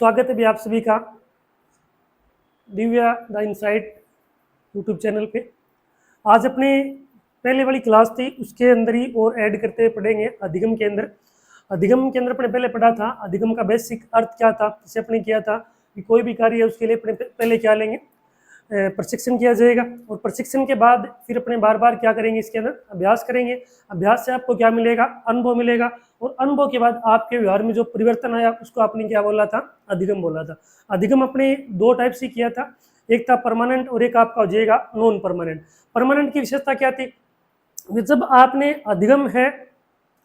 स्वागत है भी आप सभी का Divya the insight YouTube channel पे। आज अपने पहले वाली क्लास थी उसके अंदर ही और ऐड करते हुए पढ़ेंगे अधिगम के अंदर। अधिगम के अंदर अपने पहले पढ़ा था अधिगम का बेसिक अर्थ क्या था, जिसे अपने किया था कि कोई भी कार्य है उसके लिए अपने पहले क्या लेंगे, प्रशिक्षण किया जाएगा और प्रशिक्षण के बाद फिर अपने बार बार क्या करेंगे, इसके अंदर अभ्यास करेंगे। अभ्यास से आपको क्या मिलेगा, अनुभव मिलेगा और अनुभव के बाद आपके व्यवहार में जो परिवर्तन आया उसको आपने क्या बोला था, अधिगम बोला था। अधिगम अपने दो टाइप से किया था, एक था परमानेंट और एक आपका हो जाएगा नॉन परमानेंट। परमानेंट की विशेषता क्या थी, जब आपने अधिगम है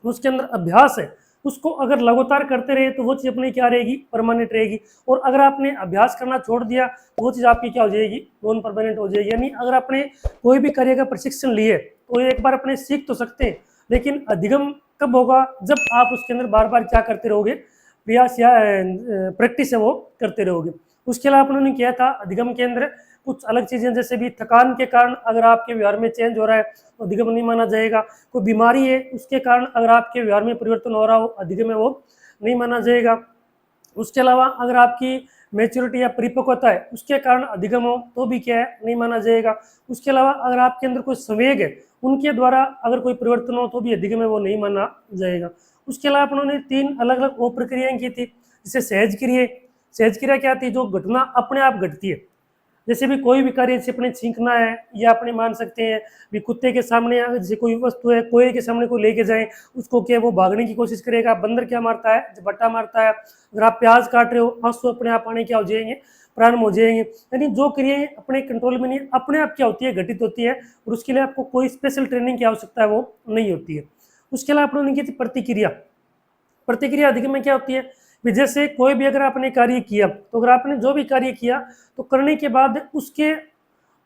उसके अंदर अभ्यास है उसको अगर लगातार करते रहे तो वो चीज़ अपनी क्या रहेगी, परमानेंट रहेगी। और अगर आपने अभ्यास करना छोड़ दिया तो वो चीज़ आपकी क्या हो जाएगी, नॉन परमानेंट हो जाएगी। यानी अगर आपने कोई भी कार्य का प्रशिक्षण लिए तो एक बार अपने सीख तो सकते हैं, लेकिन अधिगम कब होगा, जब आप उसके अंदर बार बार क्या करते रहोगे, प्रयास या प्रैक्टिस है वो करते रहोगे। उसके अलावा उन्होंने किया था अधिगम के अंदर कुछ अलग चीज़ें, जैसे भी थकान के कारण अगर आपके व्यवहार में चेंज हो रहा है तो अधिगम नहीं माना जाएगा। कोई बीमारी है उसके कारण अगर आपके व्यवहार में परिवर्तन हो रहा हो, अधिगम है वो नहीं माना जाएगा। उसके अलावा अगर आपकी मैच्योरिटी या परिपक्वता है उसके कारण अधिगम हो तो भी क्या है, नहीं माना जाएगा। उसके अलावा अगर आपके अंदर कोई संवेग है उनके द्वारा अगर कोई परिवर्तन हो तो भी अधिगम है वो नहीं माना जाएगा। उसके अलावा उन्होंने 3 अलग अलग वो प्रक्रियाएं की थी, जैसे सहज क्रिया। सहज क्रिया क्या थी, जो घटना अपने आप घटती है। जैसे भी कोई भी कार्य जैसे अपने छींकना है या अपने मान सकते हैं भी कुत्ते के सामने अगर जैसे कोई वस्तु है कोई के सामने को लेके जाए उसको क्या वो भागने की कोशिश करेगा, बंदर क्या मारता है, झपट्टा मारता है। अगर आप प्याज काट रहे हो आंसू अपने आप आने क्या हो जाएंगे, प्रारंभ हो जाएंगे। यानी जो क्रियाएं अपने कंट्रोल में नहीं अपने आप क्या होती है, घटित होती है और उसके लिए आपको कोई स्पेशल ट्रेनिंग की आवश्यकता है वो नहीं होती है। उसके अलावा अपने की थी प्रतिक्रिया। प्रतिक्रिया अधिगम में क्या होती है, जैसे कोई भी अगर आपने कार्य किया तो अगर आपने जो भी कार्य किया तो करने के बाद उसके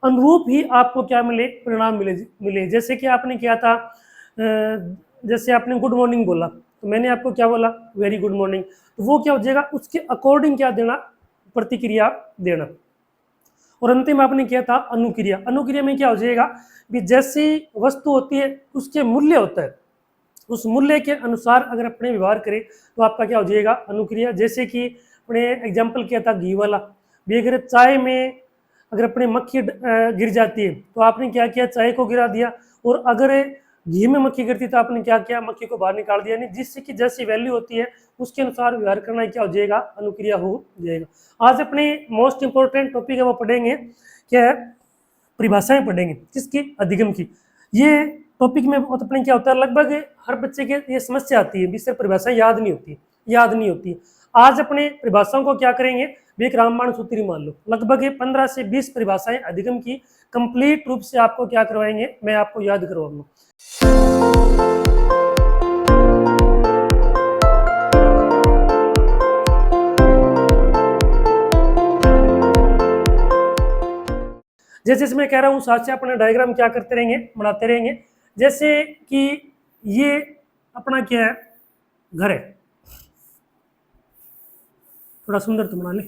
अनुरूप ही आपको क्या मिले, परिणाम मिले मिले। जैसे कि आपने किया था, जैसे आपने गुड मॉर्निंग बोला तो मैंने आपको क्या बोला, वेरी गुड मॉर्निंग, तो वो क्या हो जाएगा उसके अकॉर्डिंग क्या देना, प्रतिक्रिया देना। और अंतिम आपने किया था अनुक्रिया। अनुक्रिया में क्या हो जाएगा कि जैसी वस्तु होती है उसके मूल्य होता है, उस मूल्य के अनुसार अगर अपने व्यवहार करें तो आपका क्या हो जाएगा, अनुक्रिया। जैसे कि अपने एग्जाम्पल किया था घी वाला भी, अगर चाय में अगर अपने मक्खी गिर जाती है तो आपने क्या किया, चाय को गिरा दिया। और अगर घी में मक्खी गिरती तो आपने क्या किया, मक्खी को बाहर निकाल दिया। नहीं, जिससे कि जैसी वैल्यू होती है उसके अनुसार व्यवहार करना क्या हो जाएगा, अनुक्रिया हो जाएगा। आज अपने मोस्ट इंपॉर्टेंट टॉपिक है वो पढ़ेंगे, क्या है, परिभाषाएं पढ़ेंगे किसकी, अधिगम की। ये टॉपिक में बहुत अपने क्या होता है, लगभग हर बच्चे के ये समस्या आती है, विषय परिभाषाएं याद नहीं होती। आज अपने परिभाषाओं को क्या करेंगे, एक रामबाण सूत्री मान लो, लगभग 15 से 20 परिभाषाएं अधिगम की कंप्लीट रूप से आपको क्या करवाएंगे, मैं आपको याद करवाऊंगा। जैसे मैं कह रहा हूँ साथ से अपना डायग्राम क्या करते रहेंगे, बनाते रहेंगे। जैसे कि ये अपना क्या है, घर है, थोड़ा सुंदर तो बना ले।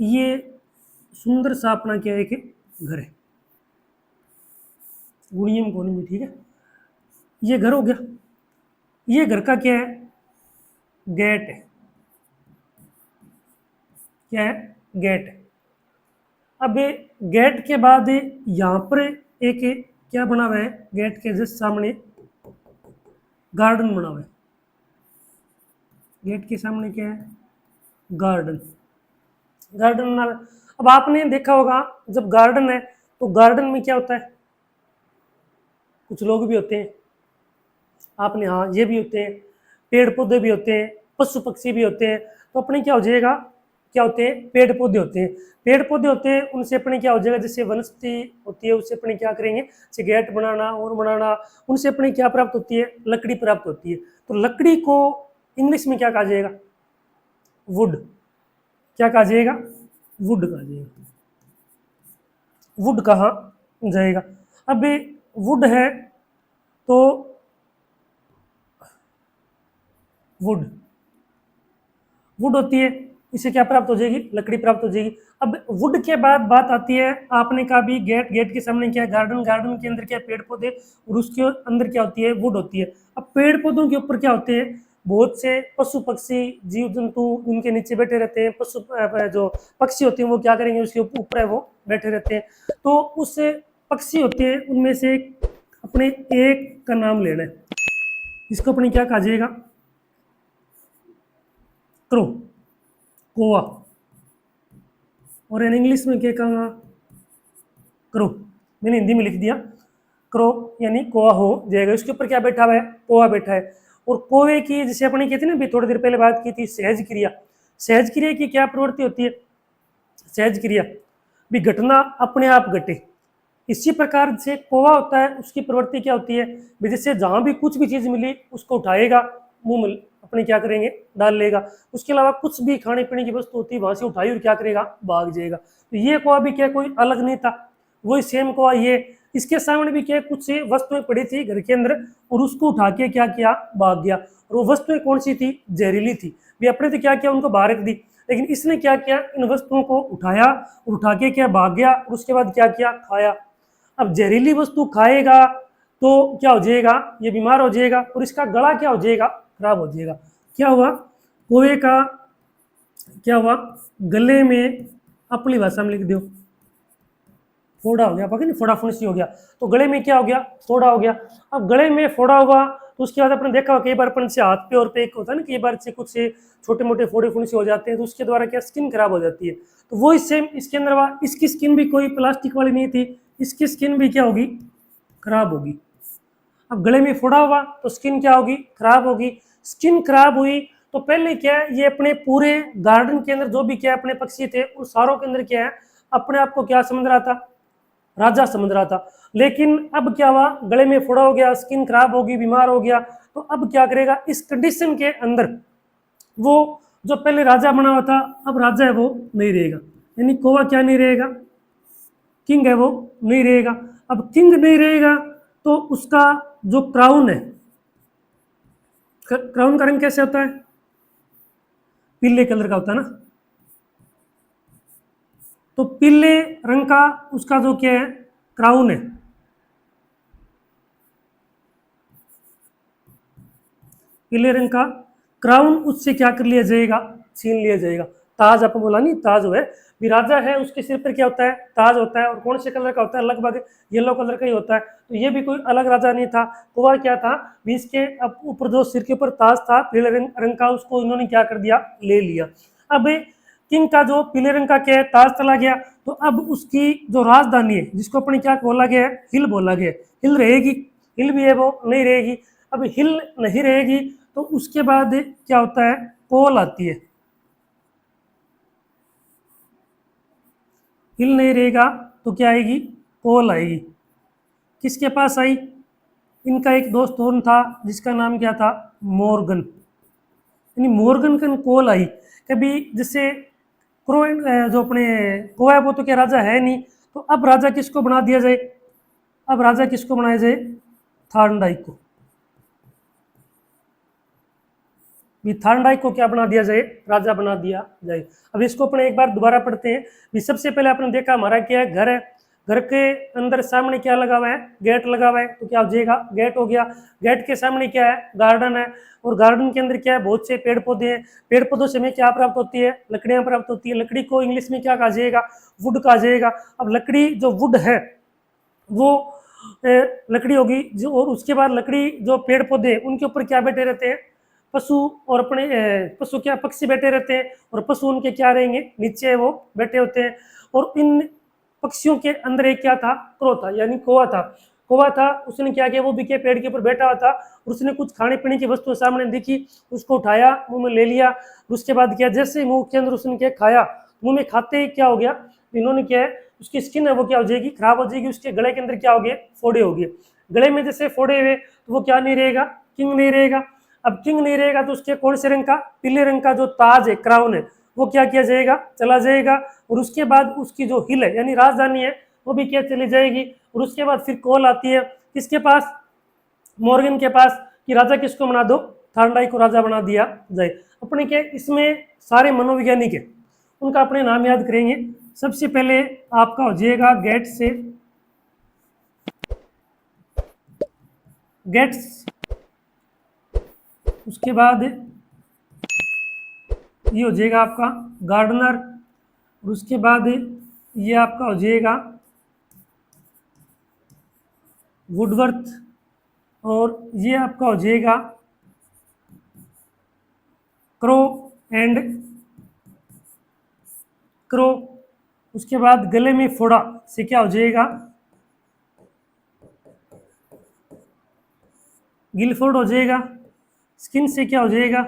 ये सुंदर सा अपना क्या है कि घर है, गुणियम कोनी में, ठीक है। ये घर हो गया, ये घर का क्या है, गेट है, क्या है, गेट है। अब गेट के बाद यहाँ पर एक क्या बना हुआ है, गेट के जस्ट सामने गार्डन बना हुआ है। गेट के सामने क्या है, गार्डन, गार्डन बना हुआ है। अब आपने देखा होगा जब गार्डन है तो गार्डन में क्या होता है, कुछ लोग भी होते हैं, आपने, हाँ ये भी होते हैं, पेड़ पौधे भी होते हैं, पशु पक्षी भी होते हैं। तो अपने क्या हो जाएगा, क्या होते हैं, पेड़ पौधे होते हैं। पेड़ पौधे होते हैं उनसे अपने क्या हो जाएगा, जैसे वनस्पति होती है उससे अपने क्या करेंगे, जैसे गेट बनाना और बनाना, उनसे अपने क्या प्राप्त होती है, लकड़ी प्राप्त होती है। तो लकड़ी को इंग्लिश में क्या कहा जाएगा, वुड। क्या कहा जाएगा, वुड कहा जाएगा, वुड कहा जाएगा। अब वुड है तो वुड, वुड होती है, इसे क्या प्राप्त हो जाएगी, लकड़ी प्राप्त हो जाएगी। अब वुड के बाद बात आती है, आपने कहा भी गेट, गेट के सामने क्या है, गार्डन, गार्डन के अंदर क्या है, पेड़ पौधे, और उसके अंदर क्या होती है, वुड होती है। अब पेड़ पौधों के ऊपर क्या होते हैं, बहुत से पशु पक्षी जीव जंतु उनके नीचे बैठे रहते हैं, पशु जो पक्षी होते हैं वो क्या करेंगे, उसके ऊपर है वो बैठे रहते हैं। तो उस पक्षी होते हैं उनमें से अपने एक का नाम लेना है, इसको अपने क्या कहा जाएगा, क्रो, कोवा, और इन इंग्लिश में क्या कहा, क्रो, मैंने हिंदी में लिख दिया क्रो यानी कोवा हो जाएगा। इसके ऊपर क्या बैठा हुआ है, कोवा बैठा है। और कोवे की जैसे अपने कहते हैं ना, थोड़ी देर पहले बात की थी सहज क्रिया, सहज क्रिया की क्या प्रवृत्ति होती है, सहज क्रिया भी घटना अपने आप घटे। इसी प्रकार से कोवा होता है, उसकी प्रवृत्ति क्या होती है, जैसे जहां भी कुछ भी चीज मिली उसको उठाएगा, मुंह में अपने क्या करेंगे, डाल लेगा। उसके अलावा कुछ भी खाने पीने की वस्तु होती है वहां से उठाई और क्या करेगा, भाग जाएगा। तो ये कोवा भी क्या कोई अलग नहीं था, वही सेम कोवा ये। इसके सामने भी क्या कुछ वस्तुएं पड़ी थी घर के अंदर और उसको उठा के क्या किया, भाग गया। और वो वस्तुएं कौन सी थी, जहरीली थी। भी अपने तो क्या किया, उनको बाहर रख दी, लेकिन इसने क्या किया, इन वस्तुओं को उठाया और उठा के क्या भाग गया, और उसके बाद क्या किया, खाया। अब जहरीली वस्तु खाएगा तो क्या हो जाएगा, ये बीमार हो जाएगा और इसका गला क्या हो जाएगा, खराब हो जाएगा। क्या हुआ, कोवे का क्या हुआ, गले में, अपनी भाषा में लिख दो, फोड़ा हो गया, पता नहीं फोड़ा फुंसी हो गया, तो गले में क्या हो गया, फोड़ा हो गया। अब गले में फोड़ा हुआ तो उसके बाद अपने देखा कई बार अपन से हाथ पे और पे एक होता है ना, कई बार से कुछ से छोटे मोटे फोड़े फुंसी हो जाते हैं, तो उसके द्वारा क्या स्किन खराब हो जाती है। तो वो सेम इसके अंदर हुआ, इसकी स्किन भी कोई प्लास्टिक वाली नहीं थी, इसकी स्किन भी क्या होगी, खराब होगी। अब गले में फोड़ा हुआ तो स्किन क्या होगी, खराब होगी। स्किन खराब हुई तो पहले क्या है, ये अपने पूरे गार्डन के अंदर जो भी क्या अपने पक्षी थे उन सारों के अंदर क्या है, अपने आप को क्या समझ रहा था, राजा समझ रहा था। लेकिन अब क्या हुआ, गले में फोड़ा हो गया, स्किन खराब होगी, बीमार हो गया, तो अब क्या करेगा, इस कंडीशन के अंदर वो जो पहले राजा बना हुआ था अब राजा है वो नहीं रहेगा, यानी कोवा क्या नहीं रहेगा, किंग है वो नहीं रहेगा। अब किंग नहीं रहेगा तो उसका जो क्राउन है, क्राउन का रंग कैसे होता है, पीले कलर का होता है ना, तो पीले रंग का उसका जो क्या है, क्राउन है। पीले रंग का क्राउन उससे क्या कर लिया जाएगा, छीन लिया जाएगा। ताज आपको बोला नहीं, ताज है भी राजा है उसके सिर पर क्या होता है, ताज होता है, और कौन से कलर का होता है, लगभग येलो कलर का ही होता है। तो ये भी कोई अलग राजा नहीं था, कुआ क्या था भी इसके ऊपर जो सिर के ऊपर ताज था पीले रंग का, उसको इन्होंने क्या कर दिया, ले लिया। अब किंग का जो पीले रंग का क्या है, ताज चला गया, तो अब उसकी जो राजधानी है जिसको अपने क्या बोला गया है, हिल बोला गया, हिल रहेगी, हिल भी है वो नहीं रहेगी। अब हिल नहीं रहेगी तो उसके बाद क्या होता है, कोल आती है। हिल नहीं रहेगा तो क्या आएगी, कोल आएगी। किसके पास आई, इनका एक दोस्त और था जिसका नाम क्या था, मॉर्गन, यानी मॉर्गन का कोल आई। कभी जैसे क्रो जो अपने कोआ है वो तो क्या राजा है नहीं, तो अब राजा किसको बना दिया जाए, अब राजा किसको बनाया जाए, थार्नडाइक को। थार्नडाइक को क्या बना दिया जाए, राजा बना दिया जाए। अब इसको अपने एक बार दोबारा पढ़ते हैं। भी सबसे पहले आपने देखा हमारा क्या है, घर है, घर के अंदर सामने क्या लगा हुआ है, गेट लगा हुआ है, तो क्या हो जाएगा, गेट हो गया। गेट के सामने क्या है, गार्डन है, और गार्डन के अंदर क्या है, बहुत से पेड़ पौधे हैं। पेड़ पौधों से हमें क्या प्राप्त होती है, लकड़ियां प्राप्त होती है। लकड़ी को इंग्लिश में क्या कहा जाएगा, वुड कहा जाएगा। अब लकड़ी जो वुड है वो लकड़ी होगी जो, और उसके बाद लकड़ी जो पेड़ पौधे उनके ऊपर क्या बैठे रहते हैं, पशु, और अपने पशु क्या, पक्षी बैठे रहते हैं, और पशु उनके क्या रहेंगे, नीचे वो बैठे होते हैं। और इन पक्षियों के अंदर एक क्या था, क्रो था, यानी कौवा था। कौवा था, उसने क्या किया, वो भी क्या पेड़ के ऊपर बैठा हुआ था, और उसने कुछ खाने पीने की वस्तु सामने दिखी, उसको उठाया, मुंह में ले लिया। उसके बाद क्या, जैसे ही मुंह के अंदर उसने क्या खाया, मुंह में खाते ही क्या हो गया, इन्होंने क्या है, उसकी स्किन है वो क्या हो जाएगी, खराब हो जाएगी। उसके गले के अंदर क्या हो गए, फोड़े हो गए। गले में जैसे फोड़े हुए तो वो क्या नहीं रहेगा, किंग नहीं रहेगा। अब किंग नहीं रहेगा तो उसके कौन से रंग का, पीले रंग का जो ताज है, क्राउन है, वो क्या किया जाएगा, चला जाएगा। और उसके बाद उसकी जो हिल है यानी राजधानी है वो भी क्या चली जाएगी। और उसके बाद फिर कॉल आती है किसके पास, मॉर्गन के पास, कि राजा किसको बना दो, थार्नडाइक को राजा बना दिया जाए। अपने के इसमें सारे मनोवैज्ञानिक है, उनका अपने नाम याद करेंगे। सबसे पहले आपका हो जाएगा गेट से, गेट्स, उसके बाद ये हो जाएगा आपका गार्डनर, और उसके बाद ये आपका हो जाएगा वुडवर्थ, और ये आपका हो जाएगा क्रो एंड क्रो। उसके बाद गले में फोड़ा से क्या हो जाएगा गिलफोर्ड हो जाएगा। स्किन से क्या हो जाएगा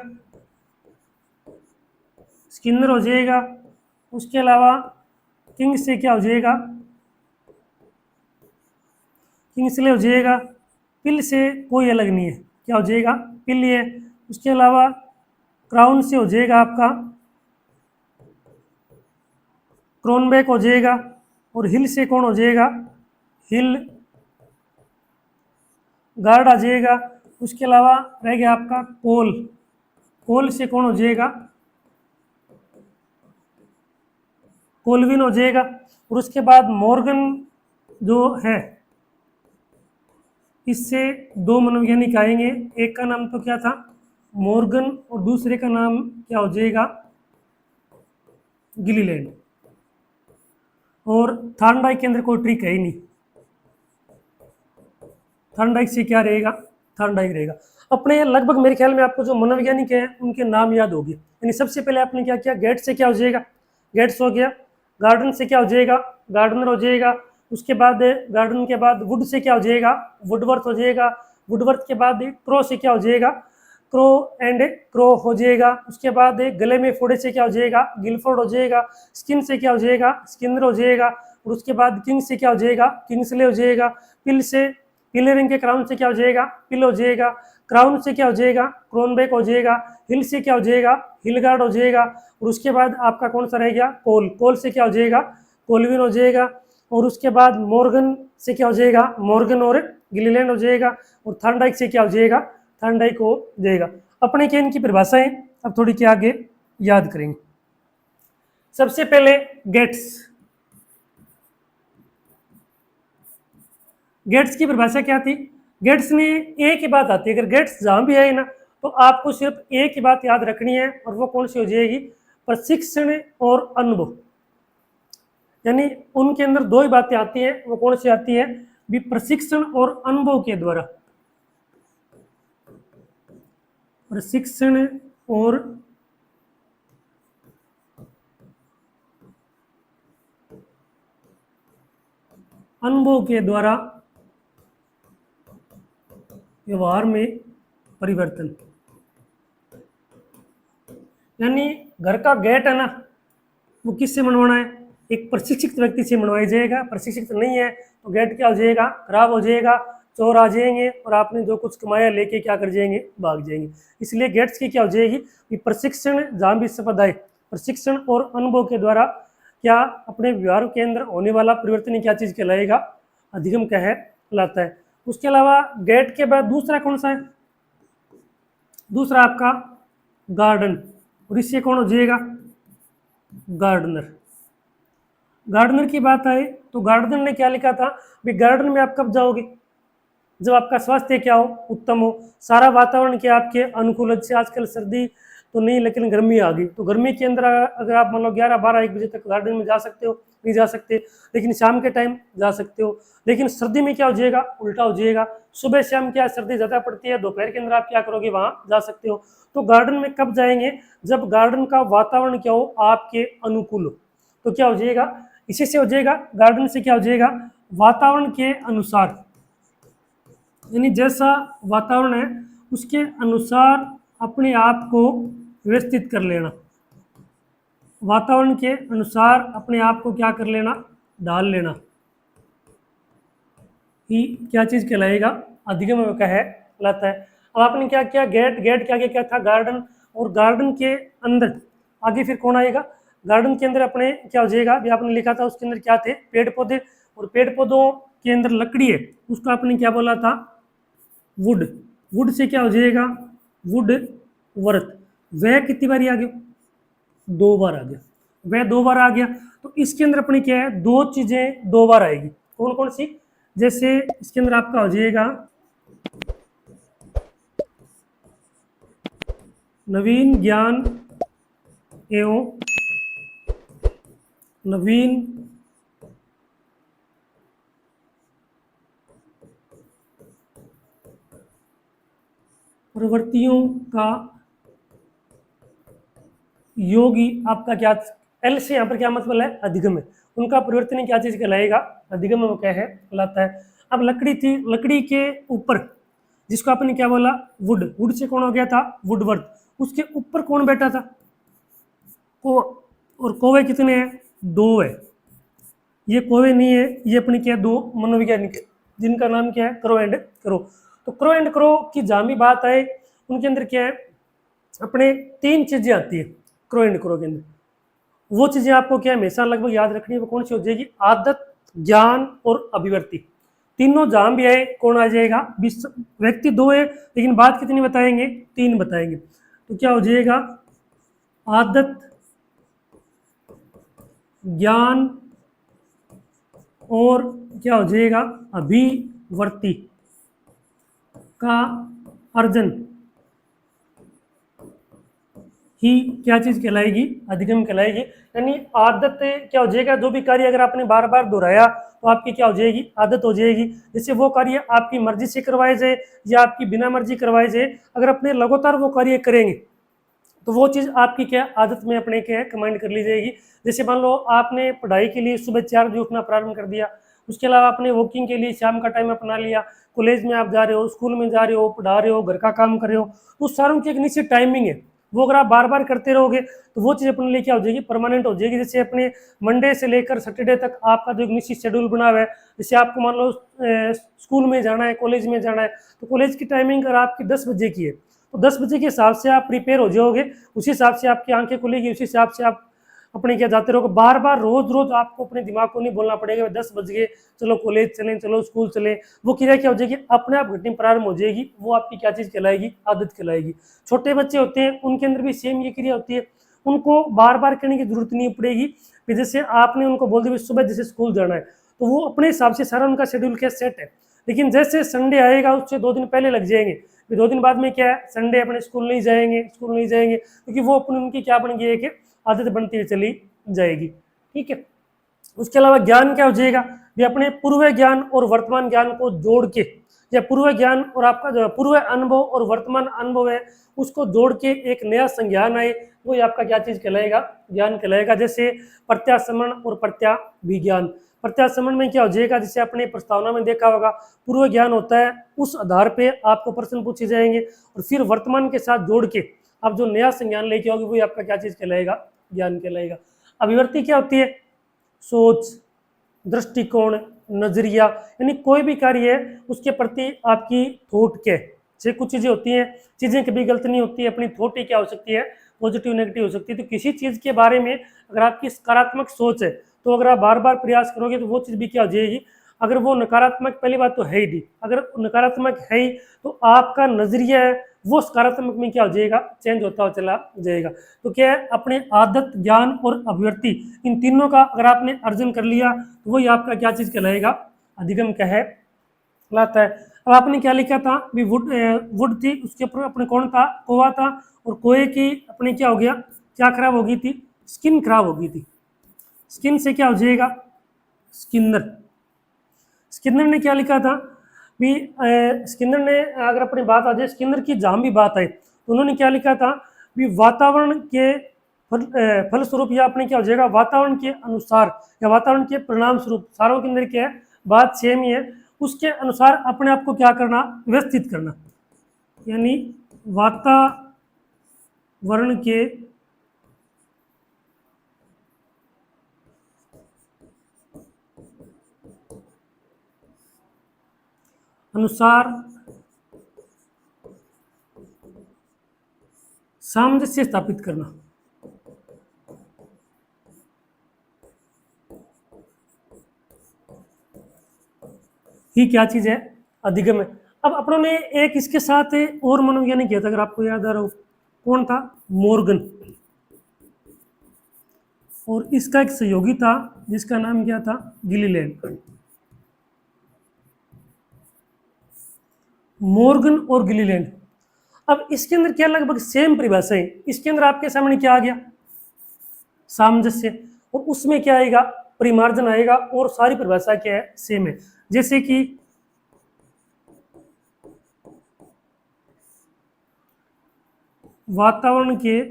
स्किनर हो जाएगा। उसके अलावा किंग से क्या हो जाएगा किंग्सले हो जाएगा। पिल से कोई अलग नहीं है, क्या हो जाएगा पिल ही है। उसके अलावा क्राउन से हो जाएगा आपका क्रोनबैक हो जाएगा। और हिल से कौन हो जाएगा हिल गार्ड आ जाएगा। उसके अलावा रह गया आपका कोल, कोल से कौन हो जाएगा कोलविन हो जाएगा। और उसके बाद मॉर्गन जो है, इससे दो मनोवैज्ञानिक आएंगे, एक का नाम तो क्या था मॉर्गन, और दूसरे का नाम क्या हो जाएगा गिलीलैंड। और थॉर्नडाइक के अंदर कोई ट्रिक है ही नहीं, थॉर्नडाइक से क्या रहेगा थॉर्नडाइक रहेगा। अपने लगभग मेरे ख्याल में आपको जो मनोवैज्ञानिक हैं उनके नाम याद होंगे। यानी सबसे पहले आपने क्या किया, गेट से क्या हो जाएगा गेट्स हो गया। गार्डन से क्या हो जाएगा गार्डनर हो जाएगा। उसके बाद गार्डन के बाद वुड से क्या हो जाएगा वुडवर्थ हो जाएगा। वुडवर्थ के बाद क्रो से क्या हो जाएगा क्रो एंड क्रो हो जाएगा। उसके बाद गले में फोड़े से क्या हो जाएगा गिलफोर्ड हो जाएगा। स्किन से क्या हो जाएगा स्किनर हो जाएगा। और उसके बाद किंग से क्या हो जाएगा किंग्सले हो जाएगा। पिल से पीले रंग के क्राउन से क्या हो जाएगा पिल हो जाएगा। क्राउन से क्या हो जाएगा क्रोनबैक हो जाएगा। हिल से क्या हो जाएगा हिलगार्ड हो जाएगा। और उसके बाद आपका कौन सा रह गया कोल, कोल से क्या हो जाएगा कोलविन हो जाएगा। और उसके बाद मॉर्गन से क्या हो जाएगा मॉर्गन और गिलीलैंड हो जाएगा। और थॉर्नडाइक से क्या हो जाएगा थॉर्नडाइक हो जाएगा। अपने के इनकी परिभाषाएं अब थोड़ी क्या आगे याद करेंगे। सबसे पहले गेट्स, गेट्स की परिभाषा क्या थी, गेट्स में एक ही बात आती है, अगर गेट्स जहां भी आए ना तो आपको सिर्फ एक ही बात याद रखनी है, और वो कौन सी हो जाएगी प्रशिक्षण और अनुभव। यानी उनके अंदर दो ही बातें आती हैं, वो कौन सी आती है भी प्रशिक्षण और अनुभव के द्वारा, प्रशिक्षण और अनुभव के द्वारा व्यवहार में परिवर्तन। यानी घर का गेट है ना वो किससे बनवाना है एक प्रशिक्षित व्यक्ति से बनवाया जाएगा। प्रशिक्षित नहीं है तो गेट क्या हो जाएगा खराब हो जाएगा, चोर आ जाएंगे और आपने जो कुछ कमाया लेके क्या कर जाएंगे भाग जाएंगे। इसलिए गेट्स की क्या हो जाएगी कि प्रशिक्षण जहाँ भी शब्द आए प्रशिक्षण और अनुभव के द्वारा क्या अपने व्यवहार के अंदर होने वाला परिवर्तन क्या चीज कहलाएगा अधिगम कहलाता है। उसके अलावा गेट के बाद दूसरा कौन सा है, दूसरा आपका गार्डन, और इससे कौन हो जाएगा गार्डनर। गार्डनर की बात आए तो गार्डनर ने क्या लिखा था भाई गार्डन में आप कब जाओगे जब आपका स्वास्थ्य क्या हो उत्तम हो, सारा वातावरण क्या आपके अनुकूल है। जैसे आजकल सर्दी तो नहीं लेकिन गर्मी आ गई, तो गर्मी के अंदर अगर आप मान लो 11-12-1 बजे तक गार्डन में जा सकते हो नहीं जा सकते, लेकिन शाम के टाइम जा सकते हो। लेकिन सर्दी में क्या हो जाएगा उल्टा हो जाएगा, सुबह शाम क्या सर्दी ज़्यादा पड़ती है, दोपहर के अंदर आप क्या करोगे वहाँ जा सकते हो। तो गार्डन में कब जाएंगे जब गार्डन का वातावरण क्या हो आपके अनुकूल हो, तो क्या हो जाएगा इसी से हो जाएगा गार्डन से क्या हो जाएगा वातावरण के अनुसार, यानी जैसा वातावरण है उसके अनुसार अपने आप को व्यवस्थित कर लेना, वातावरण के अनुसार अपने आप को क्या कर लेना ढाल लेना ही क्या चीज़ कहलाएगा अधिगम कहलाता है। अब आपने क्या किया गेट, गेट के आगे क्या था गार्डन, और गार्डन के अंदर आगे फिर कौन आएगा गार्डन के अंदर अपने क्या हो जाएगा भी आपने लिखा था उसके अंदर क्या थे पेड़ पौधे, और पेड़ पौधों के अंदर लकड़ी है उसको आपने क्या बोला था वुड, वुड से क्या हो जाएगा वुड वर्थ। वह कितनी बार आ गया 2 बार आ गया, वह 2 बार आ गया। तो इसके अंदर अपनी क्या है दो चीजें 2 बार आएगी, कौन कौन सी, जैसे इसके अंदर आपका हो जाएगा नवीन ज्ञान एवं नवीन प्रवृत्तियों का योगी आपका क्या, एल से यहाँ पर क्या मतलब है, अधिगम है। उनका परिवर्तन क्या चीज कहलाएगा, अधिगम वो क्या है कहलाता है। अब लकड़ी थी, लकड़ी के ऊपर जिसको आपने क्या बोला, वुड, वुड से कौन हो गया था, वुडवर्थ, उसके ऊपर कौन बैठा था, को, और कोवे कितने हैं, दो है। ये कोवे नहीं है, ये अपनी क्या, दो मनोवैज्ञानिक जिनका नाम क्या है, क्रो एंड क्रो। तो क्रो एंड क्रो की जहां भी बात आए उनके अंदर क्या है, अपने तीन चीजें आती है क्रो एंड क्रो के अंदर। वो चीजें आपको क्या हमेशा लगभग याद रखनी है, वो कौन सी हो जाएगी, आदत, ज्ञान और अभिव्यक्ति। तीनों जहां भी आए कौन आ जाएगा, व्यक्ति दो है लेकिन बात कितनी बताएंगे, तीन बताएंगे। तो क्या हो जाएगा, आदत, ज्ञान और क्या हो जाएगा, अभिवर्ती का अर्जन ही क्या चीज कहलाएगी, अधिगम कहलाएगी। यानी आदत क्या हो जाएगा, जो भी कार्य अगर आपने बार बार दोहराया तो आपकी क्या हो जाएगी, आदत हो जाएगी। जैसे वो कार्य आपकी मर्जी से करवाए जाए या आपकी बिना मर्जी करवाए जाए, अगर अपने लगातार वो कार्य करेंगे तो वो चीज़ आपकी क्या आदत में अपने क्या कमांड कर ली जाएगी। जैसे मान लो आपने पढ़ाई के लिए सुबह 4 बजे उठना प्रारंभ कर दिया, उसके अलावा आपने वॉकिंग के लिए शाम का टाइम अपना लिया, कॉलेज में आप जा रहे हो, स्कूल में जा रहे हो, पढ़ा रहे हो, घर का काम कर रहे हो, तो उस सारों की एक निश्चित टाइमिंग है। वो अगर आप बार बार करते रहोगे तो वो चीज़ अपने लिए क्या हो जाएगी, परमानेंट हो जाएगी। जैसे अपने मंडे से लेकर सैटरडे तक आपका जो एक निश्चित शेड्यूल बना हुआ है, जैसे आपको मान लो स्कूल में जाना है, कॉलेज में जाना है, तो कॉलेज की टाइमिंग अगर आपकी 10 बजे की है तो 10 बजे के हिसाब से आप प्रिपेयर हो जाओगे, उसी हिसाब से आपकी आंखें खुलेगी, उसी हिसाब से आप अपने क्या जाते रहोगे। बार बार रोज रोज आपको अपने दिमाग को नहीं बोलना पड़ेगा 10 बज गए चलो कॉलेज चलें, चलो स्कूल चलें। वो क्रिया क्या हो जाएगी, अपने आप घटनी प्रारंभ हो जाएगी। वो आपकी क्या चीज़ कहलाएगी, आदत कहलाएगी। छोटे बच्चे होते हैं उनके अंदर भी सेम ये क्रिया होती है, उनको बार बार करने की जरूरत नहीं पड़ेगी। जैसे आपने उनको बोल दिया सुबह जैसे स्कूल जाना है तो वो अपने हिसाब से सारा उनका शेड्यूल क्या सेट है। लेकिन जैसे संडे आएगा उससे 2 दिन पहले लग जाएंगे, फिर 2 दिन बाद में क्या है, संडे अपने स्कूल नहीं जाएंगे, स्कूल नहीं जाएंगे, क्योंकि वो अपनी उनकी क्या बन गई है कि आदत बनती हुई चली जाएगी। ठीक है। उसके अलावा ज्ञान क्या हो जाएगा, ये अपने पूर्व ज्ञान और वर्तमान ज्ञान को जोड़ के, या पूर्व ज्ञान और आपका जो पूर्व अनुभव और वर्तमान अनुभव है उसको जोड़ के एक नया संज्ञान आए, वो आपका क्या चीज कहलाएगा, ज्ञान कहलाएगा। जैसे प्रत्यासमन और प्रत्याभिज्ञान। प्रत्यासमन में क्या हो जाएगा, जैसे अपने प्रस्तावना में देखा होगा, पूर्व ज्ञान होता है, उस आधार पे आपको प्रश्न पूछे जाएंगे और फिर वर्तमान के साथ जोड़ के आप जो नया संज्ञान लेके आओगे वही आपका क्या चीज कहलाएगा, ज्ञान कहलाएगा। अभिव्यक्ति क्या होती है, सोच, दृष्टिकोण, नजरिया, यानी कोई भी कार्य है उसके प्रति आपकी थॉट क्या है। जैसे कुछ चीजें होती हैं, चीजें कभी गलत नहीं होती है, अपनी थॉट ही क्या हो सकती है, पॉजिटिव नेगेटिव हो सकती है। तो किसी चीज के बारे में अगर आपकी सकारात्मक सोच है तो अगर आप बार बार प्रयास करोगे तो वो चीज भी क्या हो जाएगी। अगर वो नकारात्मक, पहली बात तो है ही नहीं, अगर नकारात्मक है ही तो आपका नजरिया है वो सकारात्मक में क्या हो जाएगा, चेंज होता हुआ चला जाएगा। तो क्या है, अपने आदत, ज्ञान और अभिव्यक्ति, इन तीनों का अगर आपने अर्जन कर लिया तो वही आपका क्या चीज कहलाएगा, अधिगम क्या है लाता है। अब आपने क्या लिखा था भी, वुड वुड थी, उसके ऊपर अपने कौन था, कोवा था, और कोए की अपने क्या हो गया, क्या खराब हो गई थी, स्किन खराब हो गई थी। स्किन से क्या हो जाएगा, स्किनर। स्किनर ने क्या लिखा था भी, स्किनर ने अगर अपनी बात आ जाए, स्किनर की जहां भी बात आए तो उन्होंने क्या लिखा था भी, वातावरण के फलस्वरूप, या अपने क्या हो जाएगा, वातावरण के अनुसार या वातावरण के परिणाम स्वरूप, सारों के अंदर क्या है, बात सेम ही है, उसके अनुसार अपने आप को क्या करना, व्यवस्थित करना। यानी वातावरण के अनुसार सामंजस्य स्थापित करना। ही क्या चीज है, अधिगम है। अब अपनों ने एक इसके साथ और मनोवैज्ञानिक किया था, अगर आपको याद आ रहा हो, कौन था, मॉर्गन। और इसका एक सहयोगी था जिसका नाम क्या था, गिलीलैंड। मॉर्गन और गिलीलैंड, अब इसके अंदर क्या लगभग सेम परिभाषा है, इसके अंदर आपके सामने क्या आ गया, सामंजस्य, और उसमें क्या आएगा, परिमार्जन आएगा, और सारी परिभाषा क्या है, सेम है। जैसे कि वातावरण के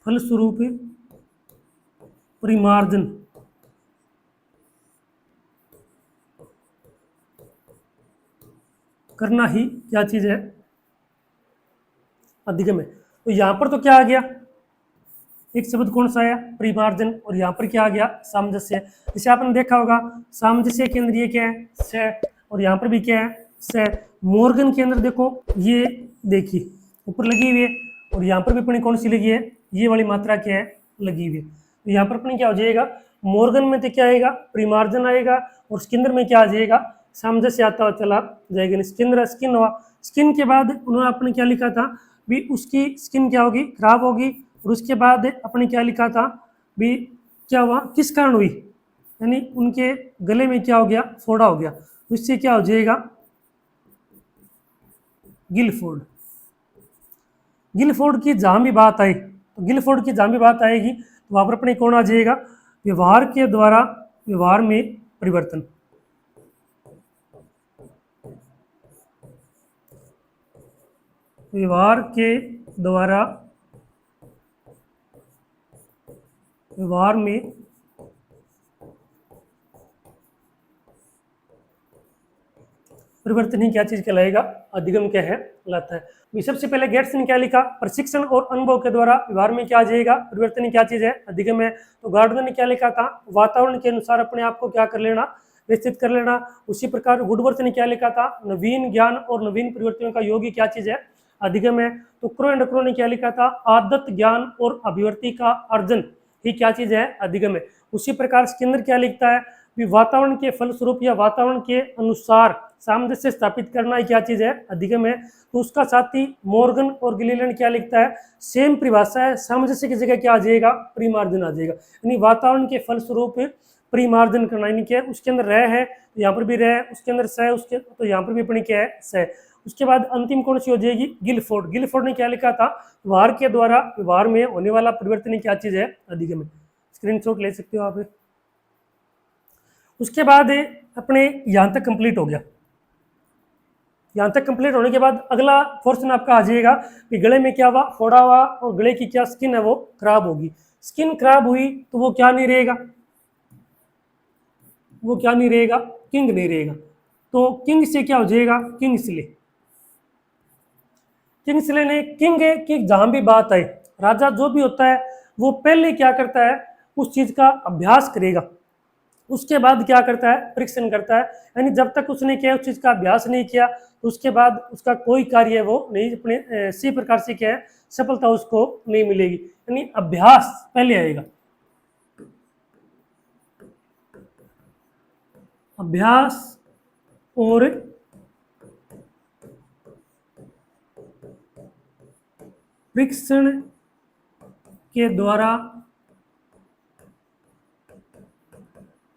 फलस्वरूप परिमार्जन करना ही क्या चीज है, अधिगम है। तो यहां पर तो क्या आ गया, एक शब्द कौन सा आया, परिमार्जन, और यहाँ पर क्या आ गया, सामंजस्य। जैसे आपने देखा होगा सामंजस्य के अंदर ये क्या है, स, और यहाँ पर भी क्या है, स। मॉर्गन के अंदर देखो, ये देखिए ऊपर लगी हुई है, और यहाँ पर भी अपनी कौन सी लगी है, ये वाली मात्रा क्या है, लगी हुई है। तो यहाँ पर अपने क्या हो जाएगा, मॉर्गन में तो क्या आएगा, परिमार्जन आएगा, और उसके अंदर में क्या आ जाएगा, सामंजस्य आता हुआ चला जाएगा। इसके अंदर स्किन हुआ, स्किन के बाद उन्होंने आपने क्या लिखा था भी, उसकी स्किन क्या होगी, खराब होगी, और उसके बाद अपने क्या लिखा था भी, क्या हुआ, किस कारण हुई, यानी उनके गले में क्या हो गया, फोड़ा हो गया, तो इससे क्या हो जाएगा, गिलफोर्ड। गिलफोर्ड की जहां भी बात आई, तो गिलफोर्ड की जहां भी बात आएगी तो वहां पर अपने कौन आ जाएगा, व्यवहार के द्वारा व्यवहार में परिवर्तन। व्यवहार के द्वारा व्यवहार में परिवर्तन ही क्या चीज कहलाएगा, अधिगम क्या है, लाता है। सबसे पहले गेट्स ने क्या लिखा, प्रशिक्षण और अनुभव के द्वारा व्यवहार में क्या आ जाएगा, परिवर्तन ही क्या चीज है, अधिगम है। तो गार्डनर ने क्या लिखा था, वातावरण के अनुसार अपने आप को क्या कर लेना, व्यवस्थित कर लेना। उसी प्रकार वुडवर्थ ने क्या लिखा था, नवीन ज्ञान और नवीन परिवर्तनों का योग ही क्या चीज है, अधिगम है। तो क्रो एंड क्रो ने क्या लिखा था, आदत ज्ञान और अभिवर्ती का अर्जन ही क्या चीज है, अधिगम है। उसी प्रकार इसके अंदर क्या लिखता है भी, वातावरण के फलस्वरूप या वातावरण के अनुसार सामंजस्य स्थापित करना ही क्या चीज है, अधिगम है। तो उसका साथी मॉर्गन और गिलीलैंड क्या लिखता है, सेम परिभाषा है, सामंजस्य की जगह क्या आ जाएगा, परिमार्जन आ जाएगा। यानी वातावरण के फलस्वरूप परिमार्जन करना, यानी क्या, उसके अंदर रह है तो यहाँ पर भी रह, उसके अंदर स है उसके, तो यहाँ पर भी अपनी क्या है, स। उसके बाद अंतिम कौन सी हो जाएगी, गिलफोर्ड। गिलफोर्ड ने क्या लिखा था, व्यवहार के द्वारा व्यवहार में होने वाला परिवर्तन क्या चीज है, अधिगम है। स्क्रीनशॉट ले सकते हो आप। उसके बाद अपने यहां तक कंप्लीट हो गया। यहां तक कंप्लीट होने के बाद अगला पोर्शन आपका आ जाएगा कि गले में क्या हुआ, फोड़ा हुआ, और गले की क्या स्किन है वो खराब होगी। स्किन खराब हुई तो वो क्या नहीं रहेगा, वो क्या नहीं रहेगा, किंग नहीं रहेगा। तो किंग से क्या हो जाएगा, किंग्सले। किंग्सले ने किंग है कि जहां भी बात आए, राजा जो भी होता है वो पहले क्या करता है, उस चीज का अभ्यास करेगा, उसके बाद क्या करता है, परीक्षण करता है। यानी जब तक उसने क्या उस चीज का अभ्यास नहीं किया तो उसके बाद उसका कोई कार्य वो नहीं, अपने इसी प्रकार से क्या है, सफलता उसको नहीं मिलेगी। यानी अभ्यास पहले आएगा, अभ्यास और परीक्षण के द्वारा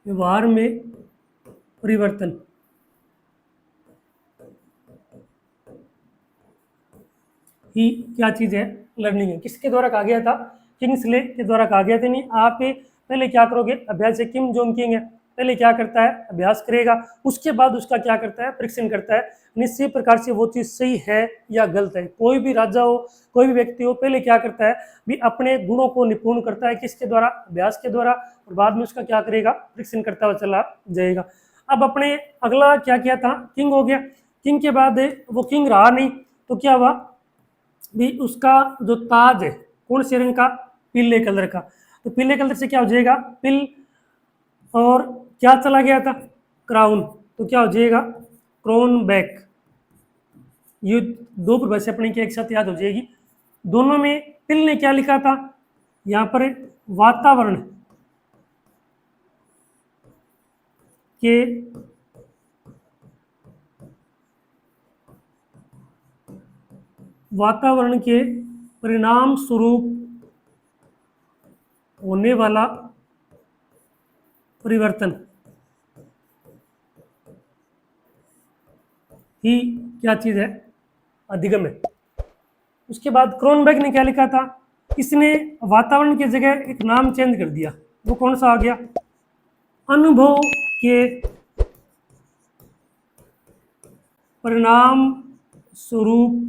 व्यवहार में परिवर्तन। ही क्या चीज है, लर्निंग है। किसके द्वारा कहा गया था, किंग्सले के द्वारा कहा गया था। नहीं, आप पहले क्या करोगे, अभ्यास। किम जोंग किंग है, पहले क्या करता है, अभ्यास करेगा, उसके बाद उसका क्या करता है, परीक्षण करता है। निश्चित प्रकार से वो चीज सही है या गलत है। कोई भी राजा हो, कोई भी व्यक्ति हो, पहले क्या करता है भी, अपने गुणों को निपुण करता है, किसके द्वारा, अभ्यास के द्वारा, और बाद में उसका क्या करेगा, परीक्षण करता हुआ चला जाएगा। अब अपने अगला क्या किया था, किंग हो गया। किंग के बाद वो किंग रहा नहीं, तो क्या हुआ भी, उसका जो ताज है कौन से रंग का, पीले कलर का। तो पीले कलर से क्या हो जाएगा, पिल, और क्या चला गया था, क्राउन, तो क्या हो जाएगा, क्रोन बैक। ये दो परिभाषा अपने की एक साथ याद हो जाएगी। दोनों में पिल ने क्या लिखा था, यहाँ पर वातावरण के वातावरण के परिणाम स्वरूप होने वाला परिवर्तन। ही क्या चीज़ है, अधिगम है। उसके बाद क्रोनबेक ने क्या लिखा था, इसने वातावरण की जगह एक नाम चेंज कर दिया, वो कौन सा आ गया, अनुभव के परिणाम स्वरूप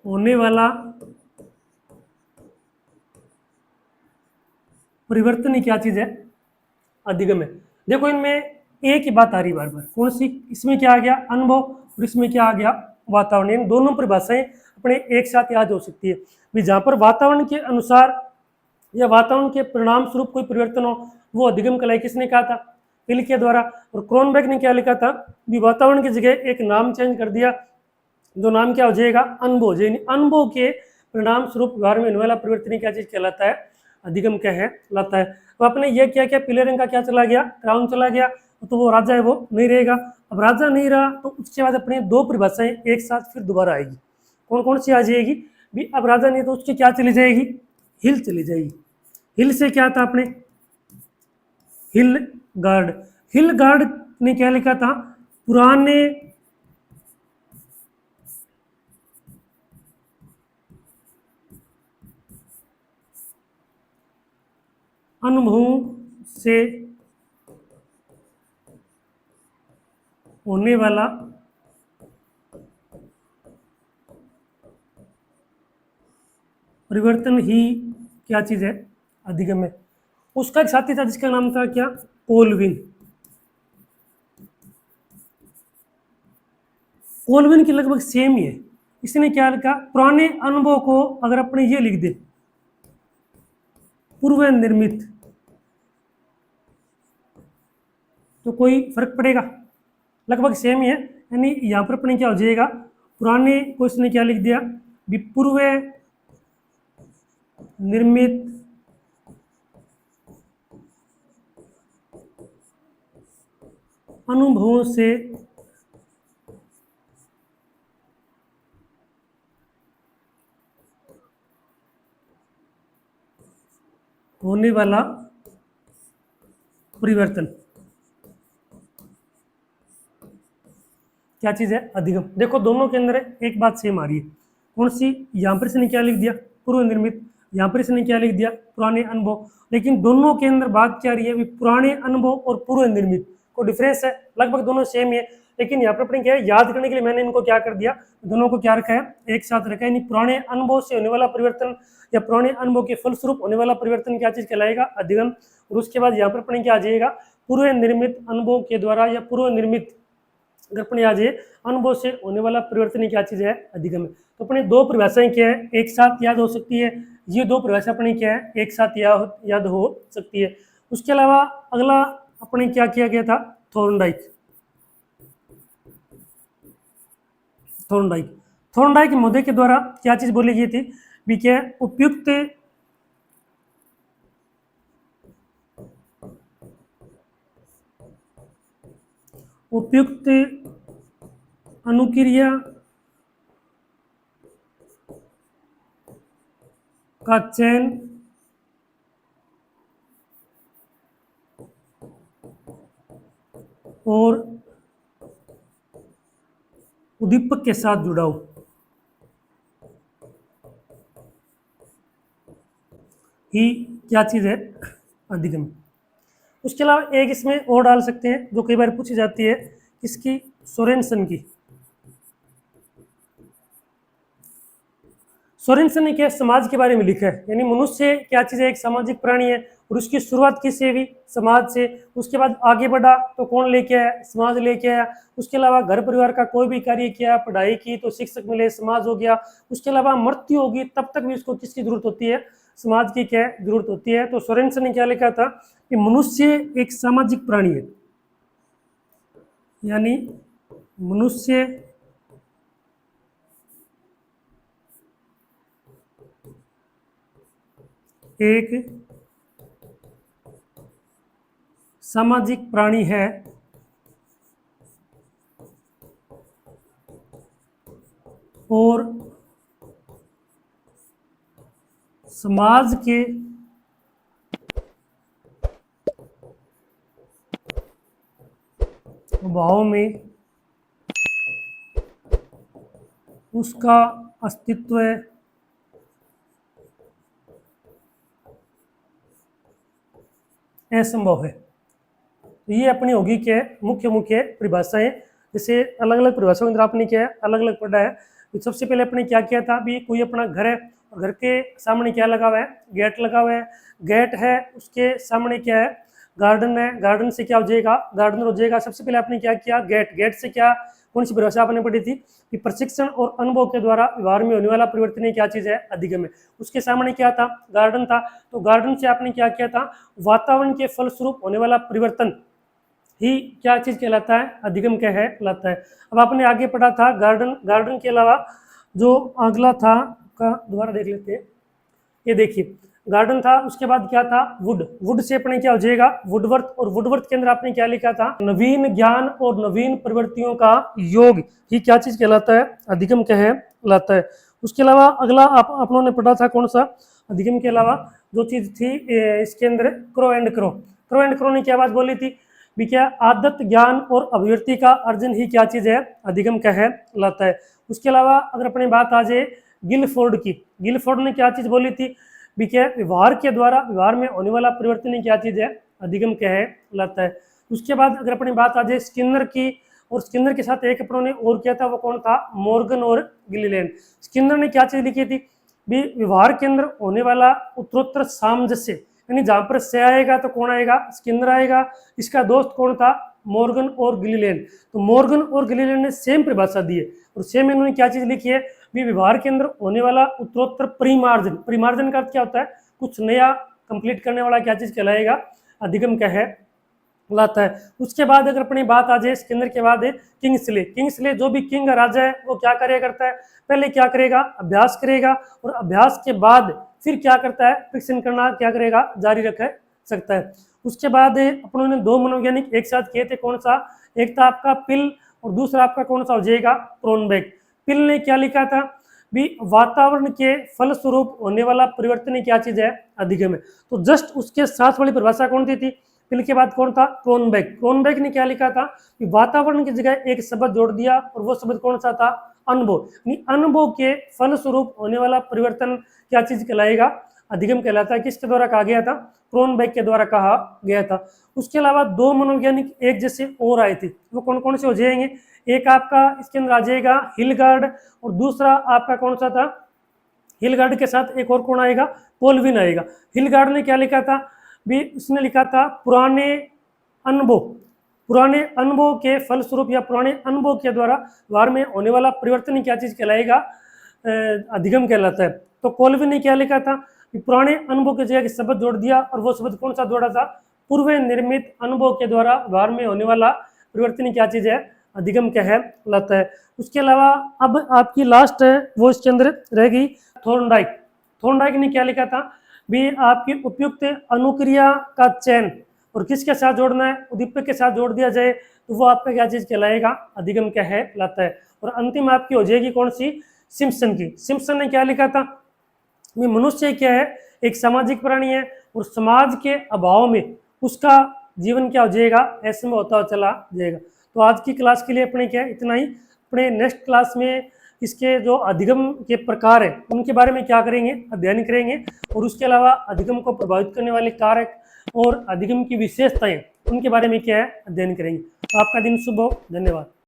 होने वाला परिवर्तन ही क्या चीज है, अधिगम है। देखो इनमें एक ही बात आ रही बार बार, कौन सी, इसमें क्या आ गया अनुभव और इसमें क्या आ गया वातावरण। इन दोनों परिभाषाएं अपने एक साथ याद हो सकती है भी, जहां पर वातावरण के अनुसार या वातावरण के परिणाम स्वरूप कोई परिवर्तन हो वो अधिगम कहलाए। किसने कहा था, पिल के द्वारा। और क्रोनबेक ने क्या लिखा था भी, वातावरण की जगह एक नाम चेंज कर दिया, जो नाम क्या हो जाएगा, अनुभव हो जाएगा। अनुभव के परिणाम स्वरूप व्यवहार में होने वाला परिवर्तन क्या चीज कहलाता है, अधिगम क्या है लाता है। तो आपने ये क्या क्या, पीले रंग का क्या चला गया, क्राउन चला गया, तो वो राजा है वो नहीं रहेगा। अब राजा नहीं रहा तो उसके बाद अपनी दो परिभाषाएं एक साथ फिर दोबारा आएगी, कौन कौन सी आ जाएगी भी, अब राजा नहीं तो उसकी क्या चली जाएगी, हिल चली जाएगी। हिल से क्या था अपने, हिल गार्ड। हिल गार्ड ने क्या लिखा था, पुराने अनुभवों से होने वाला परिवर्तन ही क्या चीज है, अधिगम है। उसका एक साथी था जिसका नाम था क्या, कोलविन। कोलविन की लगभग सेम ही है। इसने क्या लिखा, पुराने अनुभव को अगर अपने ये लिख दे, पूर्व निर्मित, तो कोई फर्क पड़ेगा, लगभग सेम ही है। यानी यहां पर अपने क्या हो जाएगा, पुराने को इसने क्या लिख दिया भी, पूर्व निर्मित अनुभवों से होने वाला परिवर्तन क्या चीज है, अधिगम। देखो दोनों के अंदर एक बात सेम आ रही है, कौन सी, यहां पर इसने क्या लिख दिया, पूर्व निर्मित, यहां पर इसने क्या लिख दिया, पुराने अनुभव। लेकिन दोनों के अंदर बात क्या रही है, पुराने अनुभव और पूर्व निर्मित को डिफरेंस है, लगभग दोनों सेम ही है। लेकिन यहाँ पर अपने क्या है, याद करने के लिए मैंने इनको क्या कर दिया, दोनों को क्या रखा है, एक साथ रखा है। यानी पुराने अनुभव से होने वाला परिवर्तन या पुराने अनुभव के फलस्वरूप होने वाला परिवर्तन क्या चीज कहलाएगा, अधिगम। और उसके बाद यहाँ पर अपने क्या आ जाएगा, पूर्व निर्मित अनुभव के द्वारा या पूर्व निर्मित अगर अपने आ जाए अनुभव से होने वाला परिवर्तन क्या चीज है, अधिगम है। तो अपने दो परिभाषाएं क्या है, एक साथ याद हो सकती है। ये दो परिभाषा अपने क्या है, एक साथ याद हो सकती है। उसके अलावा अगला अपने क्या किया गया था, थॉर्नडाइक। थॉर्नडाइक थॉर्नडाइक महोदय के द्वारा क्या चीज बोली गई थी भी, क्या उपयुक्त उपयुक्त अनुक्रिया का चयन और उद्दीपक के साथ जुड़ाव ही क्या चीज है, अधिगम। उसके अलावा एक इसमें और डाल सकते हैं जो कई बार पूछी जाती है, इसकी, सोरेनसन की। सोरेनसन ने क्या समाज के बारे में लिखा है, यानी मनुष्य क्या चीज है, एक सामाजिक प्राणी है और उसकी शुरुआत किससे हुई, समाज से। उसके बाद आगे बढ़ा तो कौन लेके आया, समाज लेके आया। उसके अलावा घर परिवार का कोई भी कार्य किया, पढ़ाई की तो शिक्षक मिले, समाज हो गया। उसके अलावा मृत्यु होगी तब तक भी उसको किसकी जरूरत होती है, समाज की क्या जरूरत होती है। तो सोरेनसन ने क्या लिखा था कि मनुष्य एक सामाजिक प्राणी है, यानी मनुष्य एक सामाजिक प्राणी है और समाज के अभाव में उसका अस्तित्व असंभव है। तो ये अपनी होगी क्या है, मुख्य मुख्य परिभाषाएं। जैसे अलग अलग परिभाषाओं के अंदर आपने क्या है अलग अलग पढ़ा है। तो सबसे पहले आपने क्या किया था, भी कोई अपना घर है और घर के सामने क्या लगा हुआ है, गेट लगा हुआ है। गेट है उसके सामने क्या है, गार्डन है। गार्डन से क्या हो जाएगा, गार्डन हो जाएगा। सबसे पहले आपने क्या किया, गेट। गेट से क्या, कौन सी परिभाषा आपने पढ़ी थी कि प्रशिक्षण और अनुभव के द्वारा व्यवहार में होने वाला परिवर्तन क्या चीज है, अधिगम है। उसके सामने क्या था, गार्डन था। तो गार्डन से आपने क्या किया था, वातावरण के फलस्वरूप होने वाला परिवर्तन ही क्या चीज कहलाता है, अधिगम कहलाता है। अब आपने आगे पढ़ा था गार्डन। गार्डन के अलावा जो अगला था का दोबारा देख लेते हैं। ये देखिए गार्डन था, उसके बाद क्या था, वुड। वुड से अपने क्या हो जाएगा, वुडवर्थ। और वुडवर्थ के अंदर आपने क्या लिखा था, नवीन ज्ञान और नवीन प्रवृत्तियों का योग ही क्या चीज कहलाता है, अधिगम कहलाता है। उसके अलावा अगला आप लोगों ने पढ़ा था कौन सा, अधिगम के अलावा जो चीज थी इसके अंदर crow and crow. Crow and crow ने क्या बात बोली थी भी, क्या आदत ज्ञान और अभिव्यक्ति का अर्जन ही क्या चीज है, अधिगम कहलाता है। उसके अलावा अगर अपनी बात आ जाए गिलफोर्ड की, गिलफोर्ड ने क्या चीज बोली थी भी, क्या व्यवहार के द्वारा व्यवहार में होने वाला परिवर्तन ही क्या चीज है, अधिगम कहलाता है। उसके बाद अगर अपनी बात आ जाए स्किनर की, और स्किनर के साथ एक अपनों ने और किया था, वो कौन था, मॉर्गन और गिलीलैंड। स्किनर ने क्या चीज लिखी थी भी, व्यवहार के अंदर होने वाला उत्तरोत्तर सामंजस्य, यानी जहां पर से आएगा तो कौन आएगा, स्किनर आएगा। इसका दोस्त कौन था, मॉर्गन और गिलीलैंड। तो मॉर्गन और गिलीलैंड ने सेम परिभाषा दी है और सेम इन्होंने क्या चीज लिखी है भी, व्यवहार के अंदर होने वाला उत्तरोत्तर परिमार्जन। परिमार्जन का अर्थ क्या होता है, कुछ नया कंप्लीट करने वाला क्या चीज कहलाएगा, अधिगम कहलाता है। उसके बाद अगर अपनी बात आ जाए स्किनर के बाद है किंग्सले। किंग्सले जो भी किंग राजा है वो क्या कार्य करता है, पहले क्या करेगा, अभ्यास करेगा, और अभ्यास के बाद फिर क्या करता है, प्रशिक्षण करना क्या करेगा, जारी रख सकता है। उसके बाद अपनों ने दो मनोवैज्ञानिक एक साथ किए थे, कौन सा, एक था आपका पिल और दूसरा आपका कौन सा हो जाएगा, क्रोनबेक। पिल ने क्या लिखा था भी, वातावरण के फलस्वरूप होने वाला परिवर्तन क्या चीज है, अधिगम है। तो जस्ट उसके साथ वाली परिभाषा कौन सी थी, पिल के बाद कौन था, क्रोनबेक। क्रोनबेक ने क्या लिखा था कि वातावरण की जगह एक शब्द जोड़ दिया, और वो शब्द कौन सा था, अनुभव। अनुभव के फलस्वरूप होने वाला परिवर्तन क्या चीज कहलाएगा, अधिगम कहलाता है। किसके द्वारा कहा गया था, क्रोनबेक के द्वारा कहा गया था। उसके अलावा दो मनोवैज्ञानिक एक जैसे और आए थे, वो कौन कौन से हो जाएंगे, एक आपका इसके अंदर आ जाएगा हिलगार्ड, और दूसरा आपका कौन सा था, हिलगार्ड के साथ एक और कौन आएगा, कोलविन आएगा। हिलगार्ड ने क्या लिखा था भी, उसने लिखा था पुराने अनुभव के फलस्वरूप या पुराने अनुभव के द्वारा व्यवहार में होने वाला परिवर्तन क्या चीज कहलाएगा, अधिगम कहलाता है। तो कोलविन ने क्या लिखा था कि पुराने अनुभव की जगह शब्द जोड़ दिया, और वो शब्द कौन सा जोड़ा था, पूर्व निर्मित अनुभव के द्वारा व्यवहार में होने वाला परिवर्तन क्या चीज है, अधिगम कहलाता है। उसके अलावा अब आपकी लास्ट है वो इसके अंदर रह गई थॉर्नडाइक। थॉर्नडाइक ने क्या लिखा था भी, आपकी उपयुक्त अनुक्रिया का चयन और किसके साथ जोड़ना है, उद्दीपक के साथ जोड़ दिया जाए तो वो आपका क्या चीज कहलाएगा, अधिगम कहलाता है। और अंतिम आपकी हो जाएगी कौन सी, सिम्पसन की। सिम्पसन ने क्या लिखा था, मनुष्य क्या है, एक सामाजिक प्राणी है, और समाज के अभाव में उसका जीवन क्या हो जाएगा, ऐसे में होता चला जाएगा। तो आज की क्लास के लिए अपने क्या है इतना ही। अपने नेक्स्ट क्लास में इसके जो अधिगम के प्रकार है उनके बारे में क्या करेंगे, अध्ययन करेंगे, और उसके अलावा अधिगम को प्रभावित करने वाले कारक और अधिगम की विशेषताएं उनके बारे में क्या है, अध्ययन करेंगे। तो आपका दिन शुभ हो, धन्यवाद।